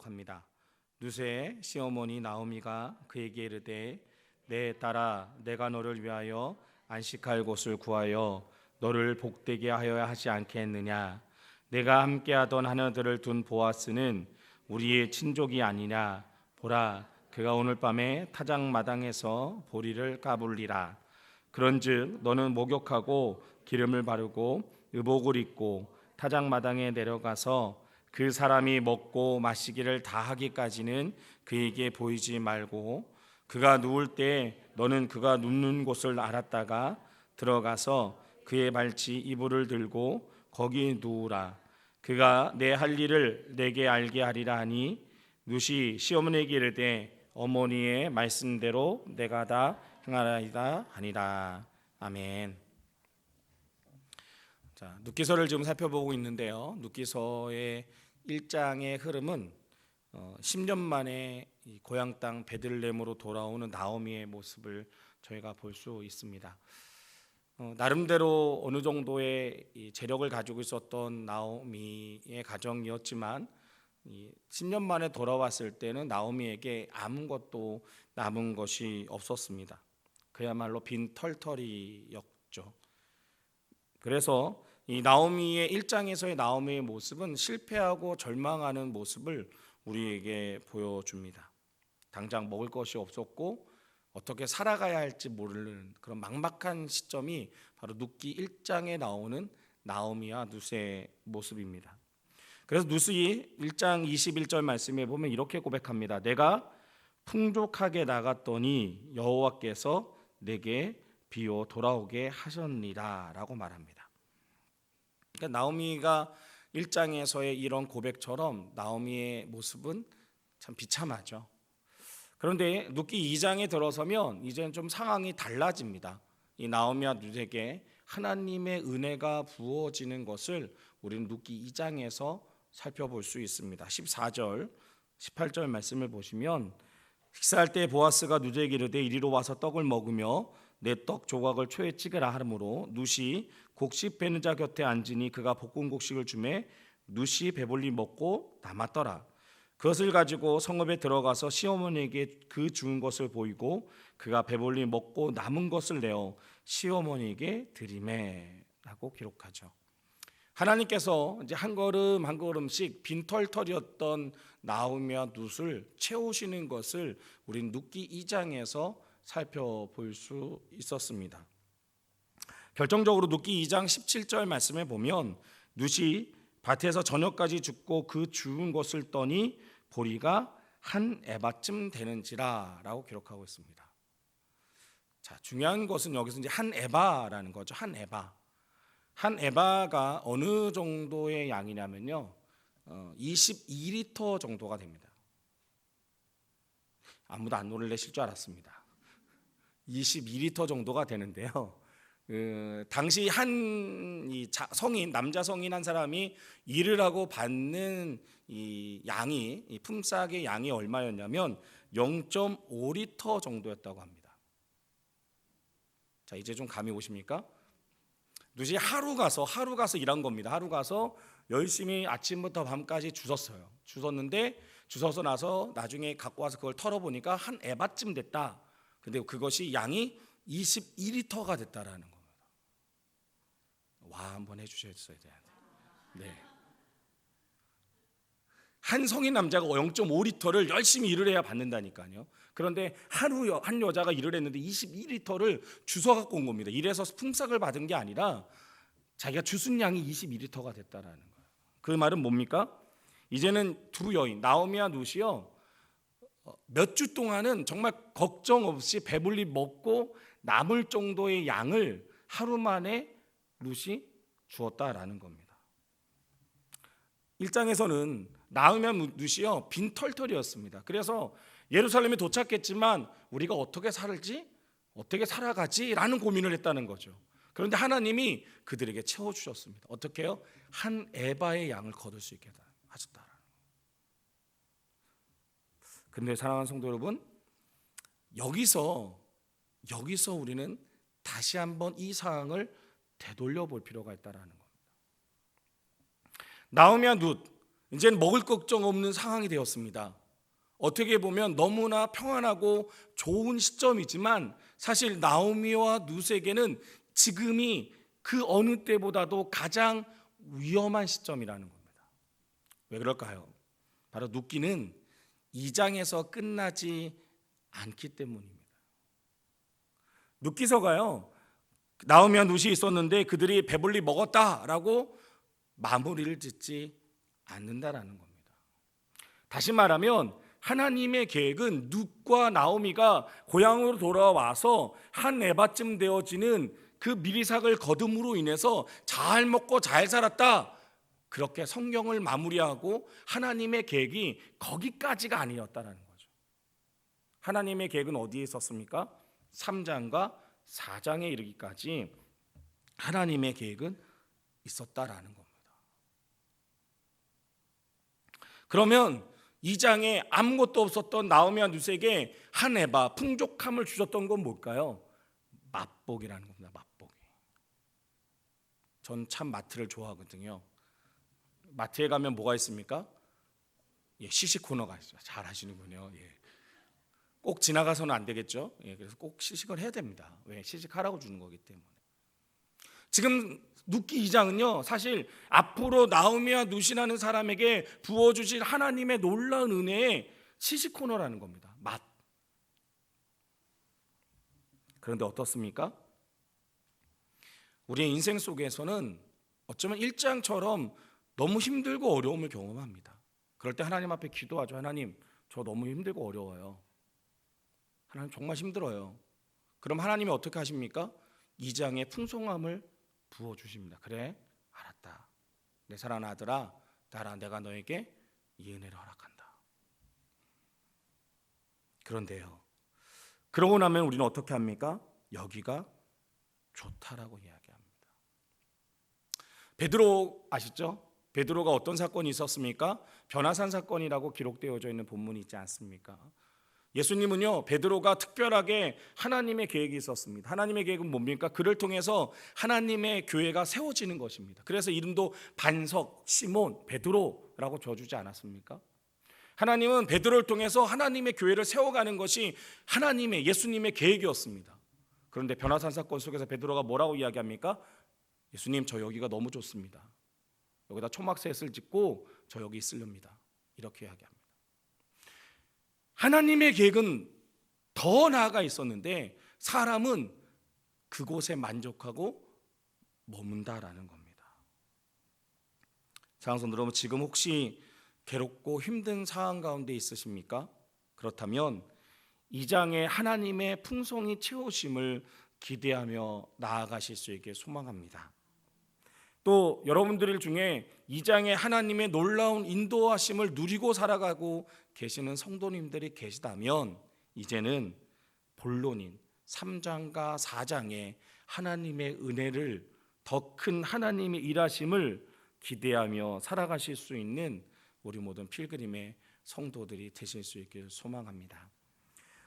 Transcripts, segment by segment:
합니다. 룻의 시어머니 나오미가 그에게 이르되 내 딸아 내가 너를 위하여 안식할 곳을 구하여 너를 복되게 하여야 하지 않겠느냐. 내가 함께하던 하나들을 둔 보아스는 우리의 친족이 아니냐. 보라 그가 오늘 밤에 타작마당에서 보리를 까불리라. 그런즉 너는 목욕하고 기름을 바르고 의복을 입고 타작마당에 내려가서 그 사람이 먹고 마시기를 다 하기까지는 그에게 보이지 말고 그가 누울 때 너는 그가 눕는 곳을 알았다가 들어가서 그의 발치 이불을 들고 거기 누우라. 그가 내 할 일을 내게 알게 하리라 하니 룻이 시어머니에게 이르되 어머니의 말씀대로 내가 다 행하리이다 하니라. 아멘. 자, 룻기서를 지금 살펴보고 있는데요. 룻기서의 1장의 흐름은 10년 만에 이 고향 땅 베들레헴으로 돌아오는 나오미의 모습을 저희가 볼 수 있습니다. 나름대로 어느 정도의 이 재력을 가지고 있었던 나오미의 가정이었지만 10년 만에 돌아왔을 때는 나오미에게 아무것도 남은 것이 없었습니다. 그야말로 빈 털털이였죠. 그래서 이 나오미의 1장에서의 나오미의 모습은 실패하고 절망하는 모습을 우리에게 보여줍니다. 당장 먹을 것이 없었고 어떻게 살아가야 할지 모르는 그런 막막한 시점이 바로 룻기 1장에 나오는 나오미와 룻의 모습입니다. 그래서 룻이 1장 21절 말씀에 보면 이렇게 고백합니다. 내가 풍족하게 나갔더니 여호와께서 내게 비어 돌아오게 하셨니라 라고 말합니다. 그러니까 나오미가 1장에서의 이런 고백처럼 나오미의 모습은 참 비참하죠. 그런데 룻기 2장에 들어서면 이제는 좀 상황이 달라집니다. 이 나오미와 룻에게 하나님의 은혜가 부어지는 것을 우리는 룻기 2장에서 살펴볼 수 있습니다. 14절, 18절 말씀을 보시면 식사할 때 보아스가 룻에게 이르되 이리로 와서 떡을 먹으며 내 떡 조각을 초에 찍으라 하므로 룻이 곡식 베는 자 곁에 앉으니 그가 볶은 곡식을 주매 룻이 배불리 먹고 남았더라. 그것을 가지고 성읍에 들어가서 시어머니에게 그 주운 것을 보이고 그가 배불리 먹고 남은 것을 내어 시어머니에게 드리매 라고 기록하죠. 하나님께서 이제 한 걸음 한 걸음씩 빈털털이었던 나오미와 룻을 채우시는 것을 우린 룻기 2장에서 살펴볼 수 있었습니다. 결정적으로 룻기 2장 17절 말씀에 보면 룻이 밭에서 저녁까지 죽고 그 죽은 것을 떠니 보리가 한 에바쯤 되는지라 라고 기록하고 있습니다. 자, 중요한 것은 여기서 이제 한 에바라는 거죠. 한 에바. 한 에바가 어느 정도의 양이냐면요 22리터 정도가 됩니다. 아무도 안 놀라실 줄 알았습니다. 22리터 정도가 되는데요. 당시 한 성인 남자 성인 한 사람이 일을 하고 받는 이 양이 이 품삯의 양이 얼마였냐면 0.5리터 정도였다고 합니다. 자, 이제 좀 감이 오십니까? 룻이 하루 가서 일한 겁니다. 하루 가서 열심히 아침부터 밤까지 주웠어요. 주웠는데 주워서 나서 나중에 갖고 와서 그걸 털어보니까 한 에바쯤 됐다. 근데 그것이 양이 22리터가 됐다라는 겁니다. 와, 한번 해주셨어야 돼요. 네. 한 성인 남자가 0.5리터를 열심히 일을 해야 받는다니까요. 그런데 하루 한 여자가 일을 했는데 22리터를 주워 갖고 온 겁니다. 이래서 품삯을 받은 게 아니라 자기가 주순 양이 22리터가 됐다라는 거예요. 그 말은 뭡니까? 이제는 두 여인 나오미와 룻이요 몇 주 동안은 정말 걱정 없이 배불리 먹고 남을 정도의 양을 하루 만에 룻이 주었다라는 겁니다. 1장에서는 나오미와 룻이요 빈털털이었습니다. 그래서 예루살렘에 도착했지만 우리가 어떻게 살지? 어떻게 살아가지? 라는 고민을 했다는 거죠. 그런데 하나님이 그들에게 채워주셨습니다. 어떻게 해요? 한 에바의 양을 거둘 수 있게 하셨다. 그런데 사랑하는 성도 여러분, 여기서 우리는 다시 한번 이 상황을 되돌려 볼 필요가 있다라는 겁니다. 나오미와 룻 이제는 먹을 걱정 없는 상황이 되었습니다. 어떻게 보면 너무나 평안하고 좋은 시점이지만 사실 나오미와 룻에게는 지금이 그 어느 때보다도 가장 위험한 시점이라는 겁니다. 왜 그럴까요? 바로 룻기는 2장에서 끝나지 않기 때문입니다. 룻기서가요, 나오미와 룻이 있었는데 그들이 배불리 먹었다라고 마무리를 짓지 않는다라는 겁니다. 다시 말하면 하나님의 계획은 룻과 나오미가 고향으로 돌아와서 한 에바쯤 되어지는 그 미리삭을 거둠으로 인해서 잘 먹고 잘 살았다, 그렇게 성경을 마무리하고 하나님의 계획이 거기까지가 아니었다라는 거죠. 하나님의 계획은 어디에 있었습니까? 3장과 4장에 이르기까지 하나님의 계획은 있었다라는 겁니다. 그러면 2장에 아무것도 없었던 나오미와 룻에게 한 에바 풍족함을 주셨던 건 뭘까요? 맛복이라는 겁니다. 맛복이. 전 참 마트를 좋아하거든요. 마트에 가면 뭐가 있습니까? 시식 코너가 있어요. 잘 하시는군요. 꼭 지나가서는 안 되겠죠. 그래서 꼭 시식을 해야 됩니다. 왜? 시식하라고 주는 거기 때문에. 지금 룻기 2장은요, 사실 앞으로 나오미와 룻이라는 사람에게 부어주실 하나님의 놀라운 은혜의 시식 코너라는 겁니다. 맛. 그런데 어떻습니까? 우리의 인생 속에서는 어쩌면 1장처럼 너무 힘들고 어려움을 경험합니다. 그럴 때 하나님 앞에 기도하죠. 하나님, 저 너무 힘들고 어려워요. 하나님 정말 힘들어요. 그럼 하나님이 어떻게 하십니까? 2장의 풍성함을 부어주십니다. 그래, 알았다. 내 사랑하는 아들아, 따라, 내가 너에게 이 은혜를 허락한다. 그런데요, 그러고 나면 우리는 어떻게 합니까? 여기가 좋다라고 이야기합니다. 베드로 아시죠? 베드로가 어떤 사건이 있었습니까? 변화산 사건이라고 기록되어져 있는 본문이 있지 않습니까? 예수님은요, 베드로가 특별하게 하나님의 계획이 있었습니다. 하나님의 계획은 뭡니까? 그를 통해서 하나님의 교회가 세워지는 것입니다. 그래서 이름도 반석, 시몬, 베드로라고 지어주지 않았습니까? 하나님은 베드로를 통해서 하나님의 교회를 세워가는 것이 하나님의, 예수님의 계획이었습니다. 그런데 변화산 사건 속에서 베드로가 뭐라고 이야기합니까? 예수님, 저 여기가 너무 좋습니다. 여기다 초막셋을 짓고 저 여기 있으렵니다. 이렇게 이야기합니다. 하나님의 계획은 더 나아가 있었는데 사람은 그곳에 만족하고 머문다라는 겁니다. 사랑하는 여러분, 지금 혹시 괴롭고 힘든 상황 가운데 있으십니까? 그렇다면 2장에 하나님의 풍성히 채우심을 기대하며 나아가실 수 있게 소망합니다. 또 여러분들 중에 2장에 하나님의 놀라운 인도하심을 누리고 살아가고 계시는 성도님들이 계시다면 이제는 본론인 3장과 4장에 하나님의 은혜를, 더 큰 하나님의 일하심을 기대하며 살아가실 수 있는 우리 모든 필그림의 성도들이 되실 수 있기를 소망합니다.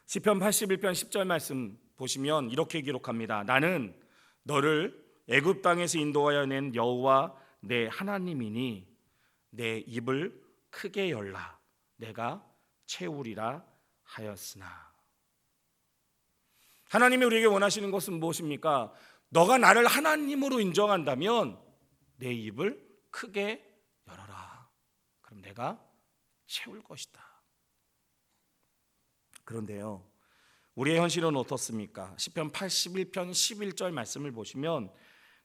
시편 81편 10절 말씀 보시면 이렇게 기록합니다. 나는 너를 애굽 땅에서 인도하여 낸 여호와 내 하나님이니 내 입을 크게 열라 내가 채우리라 하였으나. 하나님이 우리에게 원하시는 것은 무엇입니까? 너가 나를 하나님으로 인정한다면 내 입을 크게 열어라. 그럼 내가 채울 것이다. 그런데요, 우리의 현실은 어떻습니까? 시편 81편 11절 말씀을 보시면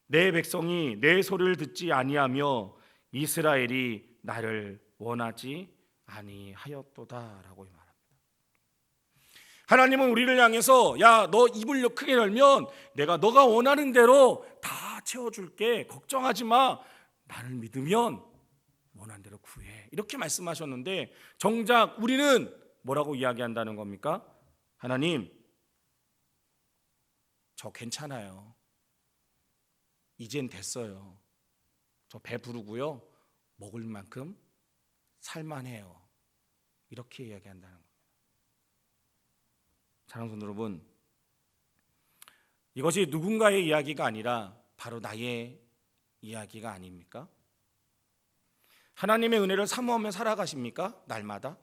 내 백성이 내 소리를 듣지 아니하며 이스라엘이 나를 원하지 아니하였도다라고 말합니다. 하나님은 우리를 향해서 야, 너 입을 크게 열면 내가 너가 원하는 대로 다 채워줄게. 걱정하지 마. 나를 믿으면 원하는 대로 구해. 이렇게 말씀하셨는데 정작 우리는 뭐라고 이야기한다는 겁니까? 하나님, 저 괜찮아요. 이젠 됐어요. 저 배부르고요. 먹을 만큼 살만해요. 이렇게 이야기한다는 겁니다. 사랑하는 성도 여러분, 이것이 누군가의 이야기가 아니라 바로 나의 이야기가 아닙니까? 하나님의 은혜를 사모하며 살아가십니까? 날마다?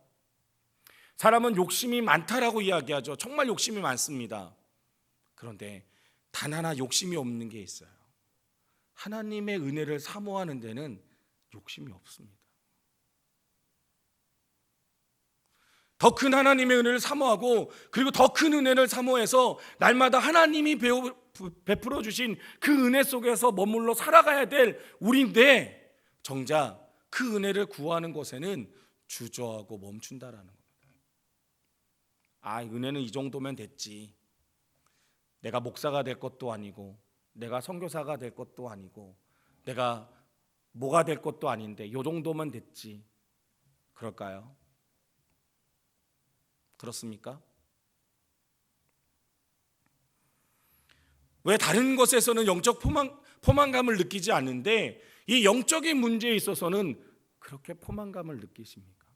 사람은 욕심이 많다라고 이야기하죠. 정말 욕심이 많습니다. 그런데 단 하나 욕심이 없는 게 있어요. 하나님의 은혜를 사모하는 데는 욕심이 없습니다. 더 큰 하나님의 은혜를 사모하고, 그리고 더 큰 은혜를 사모해서 날마다 하나님이 베풀어 주신 그 은혜 속에서 머물러 살아가야 될 우리인데, 정작 그 은혜를 구하는 것에는 주저하고 멈춘다라는 겁니다. 은혜는 이 정도면 됐지. 내가 목사가 될 것도 아니고, 내가 선교사가 될 것도 아니고, 내가 뭐가 될 것도 아닌데 이 정도면 됐지. 그럴까요? 그렇습니까? 왜 다른 것에서는 영적 포만감을 느끼지 않는데 이 영적인 문제에 있어서는 그렇게 포만감을 느끼십니까?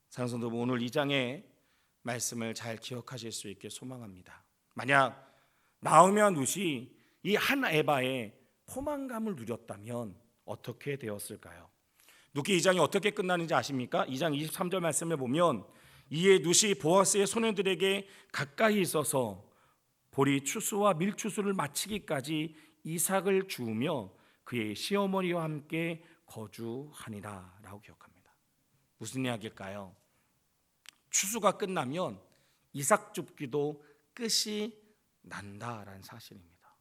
사랑하는 성도 여러분, 오늘 2장의 말씀을 잘 기억하실 수 있게 소망합니다. 만약 나오미와 룻이 이 한 에바의 포만감을 누렸다면 어떻게 되었을까요? 룻기 2장이 어떻게 끝나는지 아십니까? 2장 23절 말씀에 보면 이에 룻이 보아스의 소년들에게 가까이 있어서 보리 추수와 밀추수를 마치기까지 이삭을 주우며 그의 시어머니와 함께 거주하니라 라고 기억합니다. 무슨 이야기일까요? 추수가 끝나면 이삭 줍기도 끝이 난다라는 사실입니다.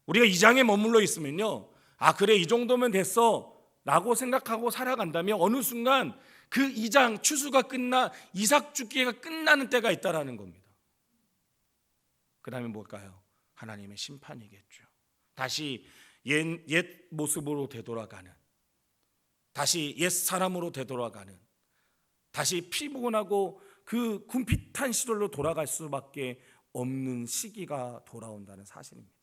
우리가 2장에 머물러 있으면요, 그래 이 정도면 됐어 라고 생각하고 살아간다면 어느 순간 그 2장 추수가 끝나 이삭 줍기가 끝나는 때가 있다라는 겁니다. 그 다음에 뭘까요? 하나님의 심판이겠죠. 다시 옛 모습으로 되돌아가는, 다시 옛 사람으로 되돌아가는, 다시 피곤하고 그 궁핍한 시절로 돌아갈 수밖에 없는 시기가 돌아온다는 사실입니다.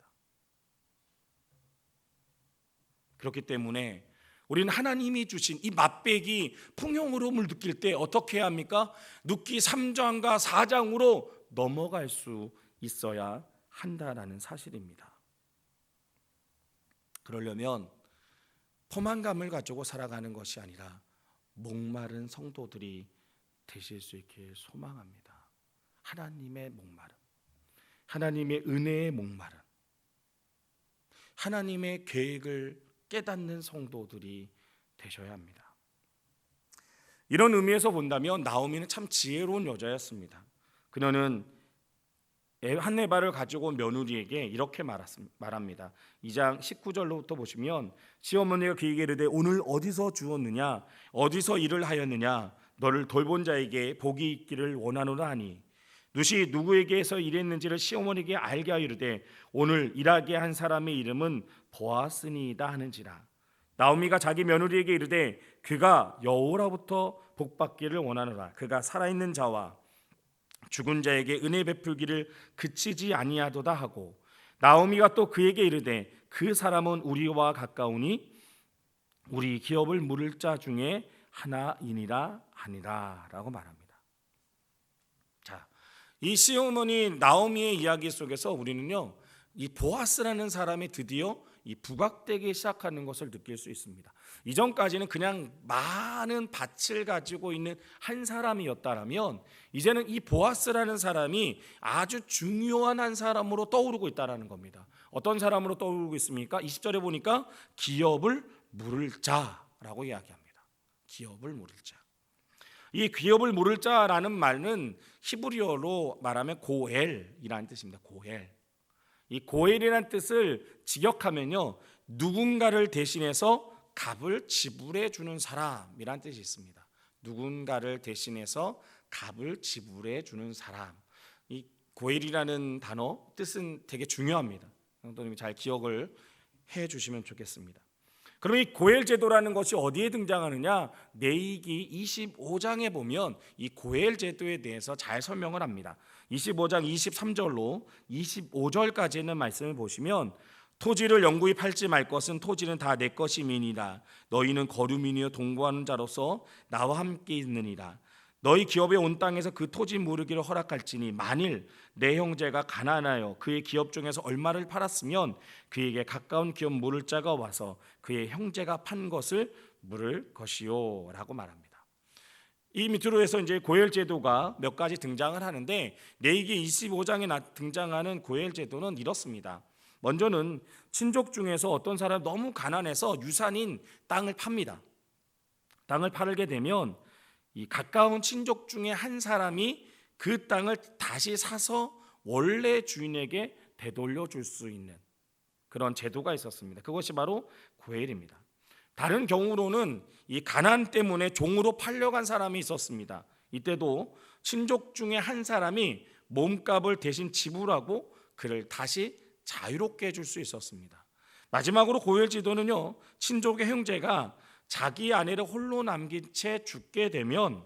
그렇기 때문에 우리는 하나님이 주신 이 맛배기 풍요로움을 느낄 때 어떻게 해야 합니까? 룻기 3장과 4장으로 넘어갈 수 있어야 한다라는 사실입니다. 그러려면 포만감을 가지고 살아가는 것이 아니라 목마른 성도들이 되실 수 있게 소망합니다. 하나님의 목마름, 하나님의 은혜의 목마름, 하나님의 계획을 깨닫는 성도들이 되셔야 합니다. 이런 의미에서 본다면 나오미는 참 지혜로운 여자였습니다. 그녀는 한 에바를 가지고 온 며느리에게 이렇게 말합니다. 2장 19절로부터 보시면 시어머니가 그에게 이르되 오늘 어디서 주었느냐 어디서 일을 하였느냐 너를 돌본 자에게 복이 있기를 원하노라 하니 룻이 누구에게서 일했는지를 시어머니에게 알게 하여 이르되 오늘 일하게 한 사람의 이름은 보아스니이다 하는지라. 나오미가 자기 며느리에게 이르되 그가 여호와로부터 복받기를 원하노라. 그가 살아있는 자와 죽은 자에게 은혜 베풀기를 그치지 아니하도다 하고 나오미가 또 그에게 이르되 그 사람은 우리와 가까우니 우리 기업을 물을 자 중에 하나이니라 하니라 라고 말합니다. 자, 이 시어머니 나오미의 이야기 속에서 우리는요 이 보아스라는 사람이 드디어 이 부각되기 시작하는 것을 느낄 수 있습니다. 이전까지는 그냥 많은 밭을 가지고 있는 한 사람이었다라면 이제는 이 보아스라는 사람이 아주 중요한 한 사람으로 떠오르고 있다라는 겁니다. 어떤 사람으로 떠오르고 있습니까? 20절에 보니까 기업을 물을 자라고 이야기합니다. 기업을 물을 자. 이 기업을 물을 자라는 말은 히브리어로 말하면 고엘이라는 뜻입니다. 고엘. 이 고엘이라는 뜻을 직역하면요 누군가를 대신해서 값을 지불해 주는 사람이란 뜻이 있습니다. 누군가를 대신해서 값을 지불해 주는 사람. 이 고엘이라는 단어 뜻은 되게 중요합니다. 성도님이 잘 기억을 해 주시면 좋겠습니다. 그럼 이 고엘 제도라는 것이 어디에 등장하느냐? 레위기 25장에 보면 이 고엘 제도에 대해서 잘 설명을 합니다. 25장 23절로 25절까지 있는 말씀을 보시면 토지를 영구히 팔지 말 것은 토지는 다 내 것임이니라. 너희는 거류민이여 동거하는 자로서 나와 함께 있느니라. 너희 기업에 온 땅에서 그 토지 무르기를 허락할지니 만일 내 형제가 가난하여 그의 기업 중에서 얼마를 팔았으면 그에게 가까운 기업 물을 자가 와서 그의 형제가 판 것을 물을 것이요라고 말합니다. 이 밑으로 해서 이제 고엘 제도가 몇 가지 등장을 하는데 레위기 25장에 등장하는 고엘 제도는 이렇습니다. 먼저는 친족 중에서 어떤 사람이 너무 가난해서 유산인 땅을 팝니다. 땅을 팔게 되면 이 가까운 친족 중에 한 사람이 그 땅을 다시 사서 원래 주인에게 되돌려 줄 수 있는 그런 제도가 있었습니다. 그것이 바로 고엘입니다. 다른 경우로는 이 가난 때문에 종으로 팔려간 사람이 있었습니다. 이때도 친족 중에 한 사람이 몸값을 대신 지불하고 그를 다시 자유롭게 해줄 수 있었습니다. 마지막으로 고엘 제도는요, 친족의 형제가 자기 아내를 홀로 남긴 채 죽게 되면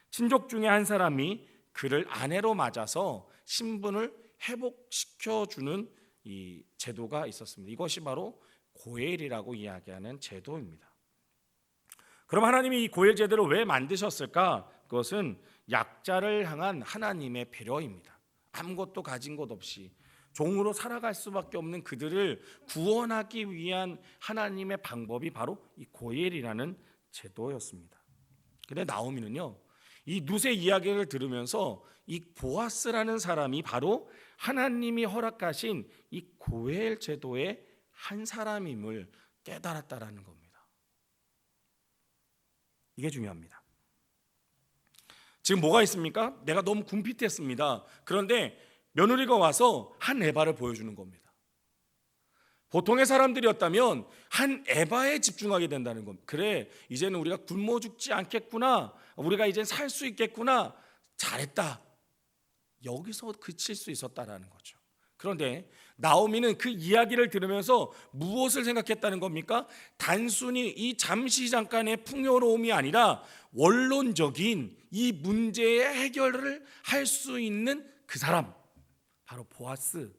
친족 중에 한 사람이 그를 아내로 맞아서 신분을 회복시켜주는 이 제도가 있었습니다. 이것이 바로 고엘이라고 이야기하는 제도입니다. 그럼 하나님이 이 고엘 제도를 왜 만드셨을까? 그것은 약자를 향한 하나님의 배려입니다. 아무것도 가진 것 없이 종으로 살아갈 수밖에 없는 그들을 구원하기 위한 하나님의 방법이 바로 이 고엘이라는 제도였습니다. 근데 나오미는요, 이 룻의 이야기를 들으면서 이 보아스라는 사람이 바로 하나님이 허락하신 이 고엘 제도의 한 사람임을 깨달았다라는 겁니다. 이게 중요합니다. 지금 뭐가 있습니까? 내가 너무 궁핍했습니다. 그런데 며느리가 와서 한 에바를 보여주는 겁니다. 보통의 사람들이었다면 한 에바에 집중하게 된다는 겁니다. 그래, 이제는 우리가 굶어 죽지 않겠구나, 우리가 이제는 살 수 있겠구나, 잘했다, 여기서 그칠 수 있었다라는 거죠. 그런데 나오미는 그 이야기를 들으면서 무엇을 생각했다는 겁니까? 단순히 이 잠시 잠깐의 풍요로움이 아니라 원론적인 이 문제의 해결을 할 수 있는 그 사람, 바로 보아스,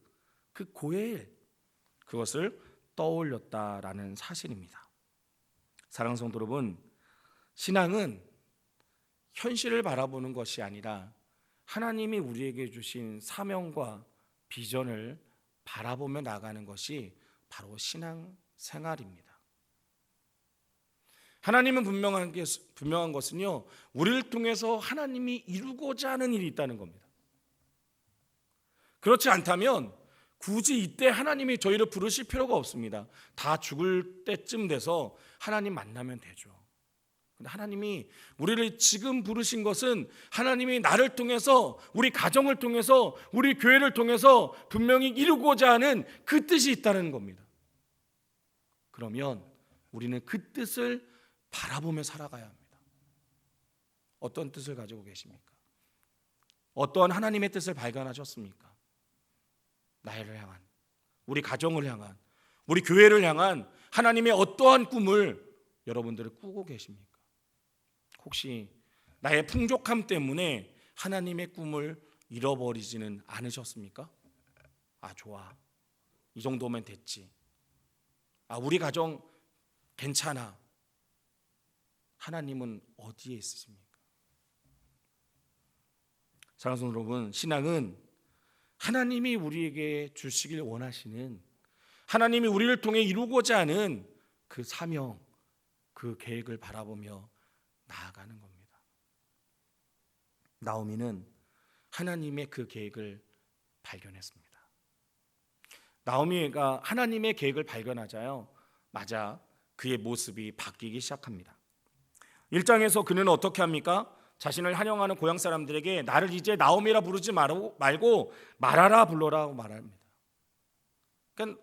그 고엘, 그것을 떠올렸다라는 사실입니다. 사랑하는 성도 여러분, 신앙은 현실을 바라보는 것이 아니라 하나님이 우리에게 주신 사명과 비전을 바라보며 나가는 것이 바로 신앙 생활입니다. 하나님은 분명한 것은요, 우리를 통해서 하나님이 이루고자 하는 일이 있다는 겁니다. 그렇지 않다면 굳이 이때 하나님이 저희를 부르실 필요가 없습니다. 다 죽을 때쯤 돼서 하나님 만나면 되죠. 근데 하나님이 우리를 지금 부르신 것은 하나님이 나를 통해서, 우리 가정을 통해서, 우리 교회를 통해서 분명히 이루고자 하는 그 뜻이 있다는 겁니다. 그러면 우리는 그 뜻을 바라보며 살아가야 합니다. 어떤 뜻을 가지고 계십니까? 어떤 하나님의 뜻을 발견하셨습니까? 나를 향한, 우리 가정을 향한, 우리 교회를 향한 하나님의 어떠한 꿈을 여러분들은 꾸고 계십니까? 혹시 나의 풍족함 때문에 하나님의 꿈을 잃어버리지는 않으셨습니까? 아, 좋아, 이 정도면 됐지, 아, 우리 가정 괜찮아. 하나님은 어디에 있으십니까? 사랑하는 성도 여러분, 신앙은 하나님이 우리에게 주시길 원하시는, 하나님이 우리를 통해 이루고자 하는 그 사명, 그 계획을 바라보며 나아가는 겁니다. 나오미는 하나님의 그 계획을 발견했습니다. 나오미가 하나님의 계획을 발견하자요, 맞아, 그의 모습이 바뀌기 시작합니다. 1장에서 그는 어떻게 합니까? 자신을 환영하는 고향 사람들에게 나를 이제 나오미라 부르지 말고 말하라 불러라고 말합니다. 그러니까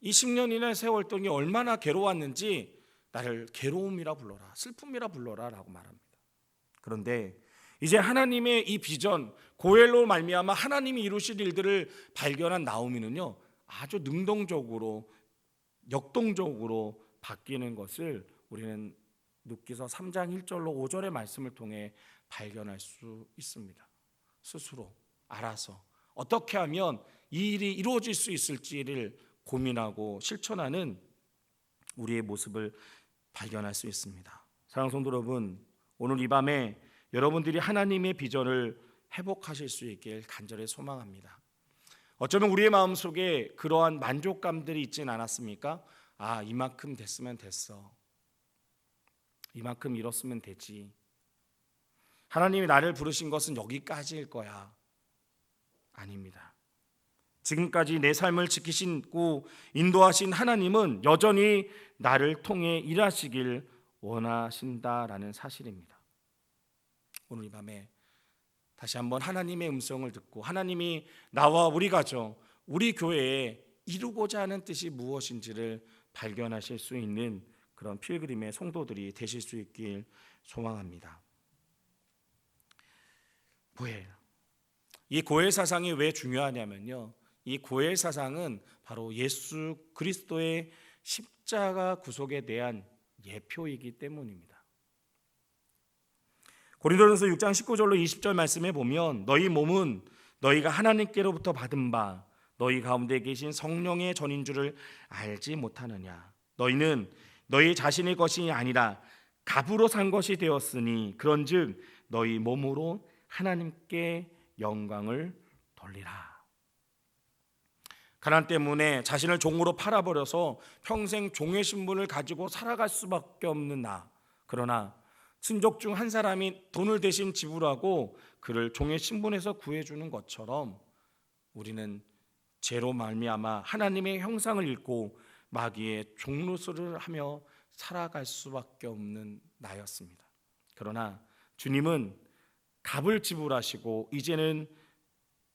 이 10년이나 세월 동안 얼마나 괴로웠는지 나를 괴로움이라 불러라, 슬픔이라 불러라 라고 말합니다. 그런데 이제 하나님의 이 비전, 고엘로 말미암아 하나님이 이루실 일들을 발견한 나오미는요, 아주 능동적으로, 역동적으로 바뀌는 것을 우리는 룻기서 3장 1절로 5절의 말씀을 통해 발견할 수 있습니다. 스스로 알아서 어떻게 하면 이 일이 이루어질 수 있을지를 고민하고 실천하는 우리의 모습을 발견할 수 있습니다. 사랑하는 성도 여러분, 오늘 이 밤에 여러분들이 하나님의 비전을 회복하실 수 있길 간절히 소망합니다. 어쩌면 우리의 마음속에 그러한 만족감들이 있진 않았습니까? 아, 이만큼 됐으면 됐어. 이만큼 이뤘으면 되지. 하나님이 나를 부르신 것은 여기까지일 거야. 아닙니다. 지금까지 내 삶을 지키시고 인도하신 하나님은 여전히 나를 통해 일하시길 원하신다라는 사실입니다. 오늘 이 밤에 다시 한번 하나님의 음성을 듣고 하나님이 나와 우리 가정, 우리 교회에 이루고자 하는 뜻이 무엇인지를 발견하실 수 있는 그런 필그림의 성도들이 되실 수 있길 소망합니다. 고해. 이 고해 사상이 왜 중요하냐면요, 이 고해 사상은 바로 예수 그리스도의 십자가 구속에 대한 예표이기 때문입니다. 고린도전서 6장 19절로 20절 말씀에 보면 너희 몸은 너희가 하나님께로부터 받은 바 너희 가운데 계신 성령의 전인 줄을 알지 못하느냐. 너희는 너희 자신의 것이 아니라 값으로 산 것이 되었으니 그런즉 너희 몸으로 하나님께 영광을 돌리라. 가난 때문에 자신을 종으로 팔아버려서 평생 종의 신분을 가지고 살아갈 수밖에 없는 나. 그러나 친족 중 한 사람이 돈을 대신 지불하고 그를 종의 신분에서 구해주는 것처럼 우리는 죄로 말미암아 하나님의 형상을 잃고 마귀의 종노릇을 하며 살아갈 수밖에 없는 나였습니다. 그러나 주님은 값을 지불하시고 이제는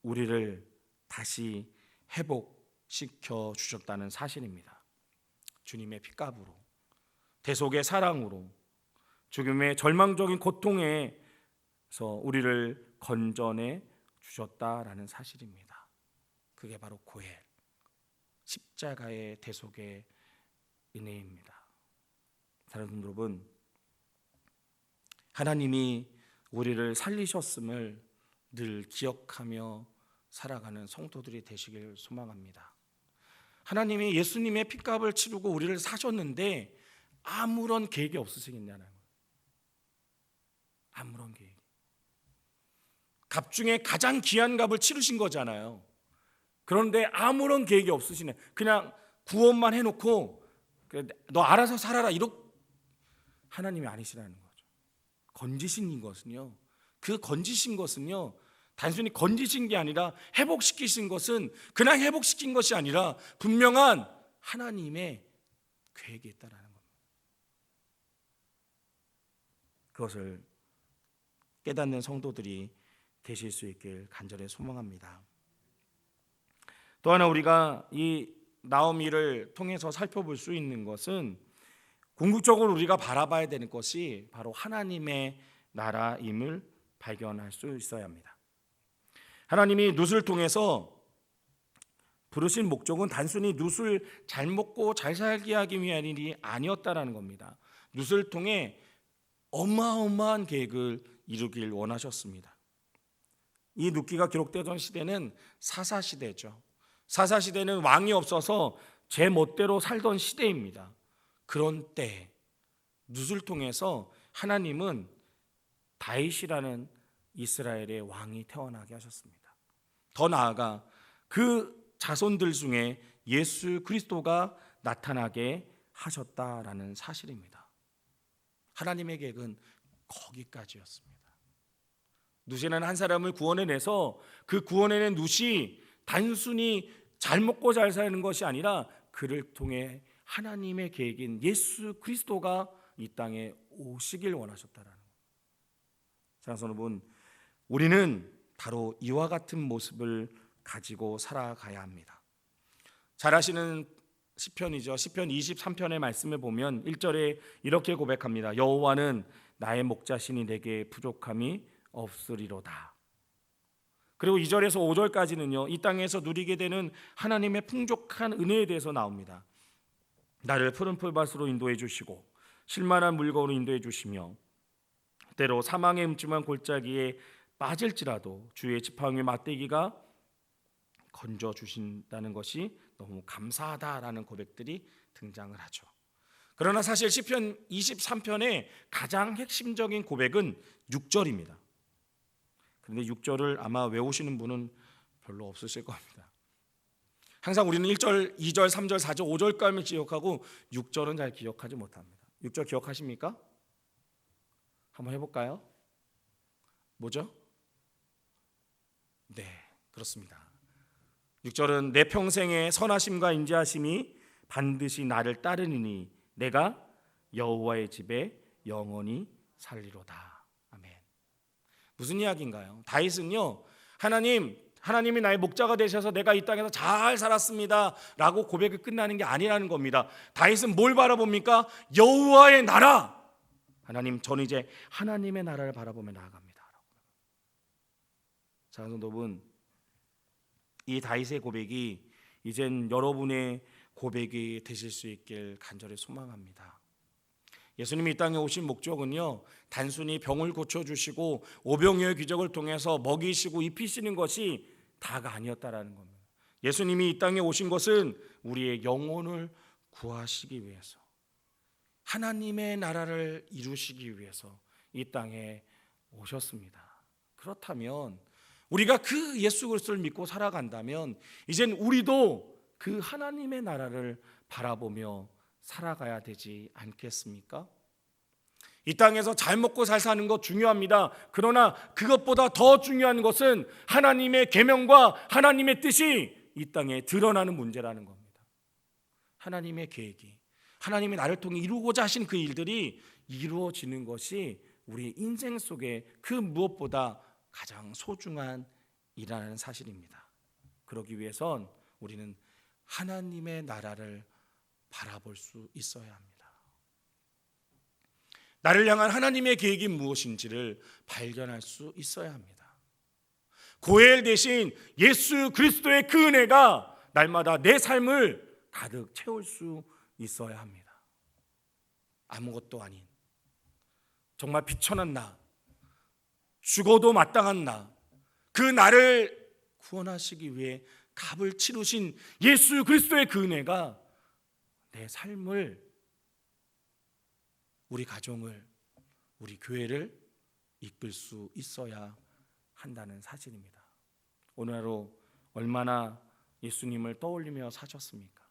우리를 다시 회복시켜 주셨다는 사실입니다. 주님의 피값으로, 대속의 사랑으로, 죽음의 절망적인 고통에서 우리를 건져내 주셨다라는 사실입니다. 그게 바로 고해, 십자가의 대속의 은혜입니다. 사랑하는 여러분, 하나님이 우리를 살리셨음을 늘 기억하며 살아가는 성도들이 되시길 소망합니다. 하나님이 예수님의 피값을 치르고 우리를 사셨는데 아무런 계획이 없으시겠냐는 거예요. 아무런 계획. 값 중에 가장 귀한 값을 치르신 거잖아요. 그런데 아무런 계획이 없으시네. 그냥 구원만 해놓고 너 알아서 살아라, 이렇게 하나님이 아니시라는 거죠. 건지신 것은요, 그 건지신 것은요, 단순히 건지신 게 아니라 회복시키신 것은 그냥 회복시킨 것이 아니라 분명한 하나님의 계획이 있다라는 겁니다. 그것을 깨닫는 성도들이 되실 수 있길 간절히 소망합니다. 또 하나 우리가 이 나오미를 통해서 살펴볼 수 있는 것은 궁극적으로 우리가 바라봐야 되는 것이 바로 하나님의 나라임을 발견할 수 있어야 합니다. 하나님이 룻을 통해서 부르신 목적은 단순히 룻을 잘 먹고 잘 살게 하기 위한 일이 아니었다라는 겁니다. 룻을 통해 어마어마한 계획을 이루길 원하셨습니다. 이 룻기가 기록되던 시대는 사사시대죠. 사사시대는 왕이 없어서 제 멋대로 살던 시대입니다. 그런 때 룻을 통해서 하나님은 다윗이라는 이스라엘의 왕이 태어나게 하셨습니다. 더 나아가 그 자손들 중에 예수 그리스도가 나타나게 하셨다라는 사실입니다. 하나님의 계획은 거기까지였습니다. 룻이라는 한 사람을 구원해내서 그 구원해낸 룻이 단순히 잘 먹고 잘 사는 것이 아니라 그를 통해 하나님의 계획인 예수 그리스도가 이 땅에 오시길 원하셨다라는 겁니다. 사랑하는 여러분, 우리는 바로 이와 같은 모습을 가지고 살아가야 합니다. 잘 아시는 시편이죠. 시편 23편의 말씀을 보면 1절에 이렇게 고백합니다. 여호와는 나의 목자시니 내게 부족함이 없으리로다. 그리고 2절에서 5절까지는요, 이 땅에서 누리게 되는 하나님의 풍족한 은혜에 대해서 나옵니다. 나를 푸른 풀밭으로 인도해 주시고 실만한 물거으로 인도해 주시며 때로 사망의 음침한 골짜기에 빠질지라도 주의 지팡이 위에 맞대기가 건져 주신다는 것이 너무 감사하다라는 고백들이 등장을 하죠. 그러나 사실 시편 23편의 가장 핵심적인 고백은 6절입니다. 그런데 6절을 아마 외우시는 분은 별로 없으실 겁니다. 항상 우리는 1절, 2절, 3절, 4절, 5절까지 기억하고 6절은 잘 기억하지 못합니다. 6절 기억하십니까? 한번 해볼까요? 뭐죠? 네, 그렇습니다. 6절은 내 평생의 선하심과 인자하심이 반드시 나를 따르니니 내가 여호와의 집에 영원히 살리로다. 아멘. 무슨 이야기인가요? 다윗은요, 하나님이 나의 목자가 되셔서 내가 이 땅에서 잘 살았습니다 라고 고백이 끝나는 게 아니라는 겁니다. 다윗은 뭘 바라봅니까? 여호와의 나라. 하나님, 저는 이제 하나님의 나라를 바라보며 나아갑니다. 사랑하는 여러분, 이 다윗의 고백이 이젠 여러분의 고백이 되실 수 있길 간절히 소망합니다. 예수님이 이 땅에 오신 목적은요, 단순히 병을 고쳐주시고 오병이어의 기적을 통해서 먹이시고 입히시는 것이 다가 아니었다라는 겁니다. 예수님이 이 땅에 오신 것은 우리의 영혼을 구하시기 위해서, 하나님의 나라를 이루시기 위해서 이 땅에 오셨습니다. 그렇다면 우리가 그 예수 그리스도를 믿고 살아간다면 이젠 우리도 그 하나님의 나라를 바라보며 살아가야 되지 않겠습니까? 이 땅에서 잘 먹고 잘 사는 것 중요합니다. 그러나 그것보다 더 중요한 것은 하나님의 계명과 하나님의 뜻이 이 땅에 드러나는 문제라는 겁니다. 하나님의 계획이, 하나님이 나를 통해 이루고자 하신 그 일들이 이루어지는 것이 우리 인생 속에 그 무엇보다 가장 소중한 일이라는 사실입니다. 그러기 위해선 우리는 하나님의 나라를 바라볼 수 있어야 합니다. 나를 향한 하나님의 계획이 무엇인지를 발견할 수 있어야 합니다. 고엘 대신 예수 그리스도의 그 은혜가 날마다 내 삶을 가득 채울 수 있어야 합니다. 아무것도 아닌, 정말 비천한 나, 죽어도 마땅한 나, 그 나를 구원하시기 위해 값을 치르신 예수 그리스도의 그 은혜가 내 삶을, 우리 가정을, 우리 교회를 이끌 수 있어야 한다는 사실입니다. 오늘 하루 얼마나 예수님을 떠올리며 사셨습니까?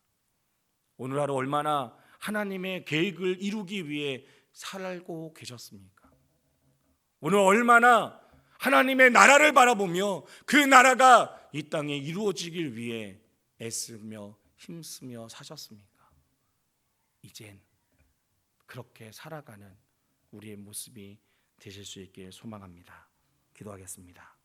오늘 하루 얼마나 하나님의 계획을 이루기 위해 살고 계셨습니까? 오늘 얼마나 하나님의 나라를 바라보며 그 나라가 이 땅에 이루어지길 위해 애쓰며 힘쓰며 사셨습니까? 이젠 그렇게 살아가는 우리의 모습이 되실 수 있길 소망합니다. 기도하겠습니다.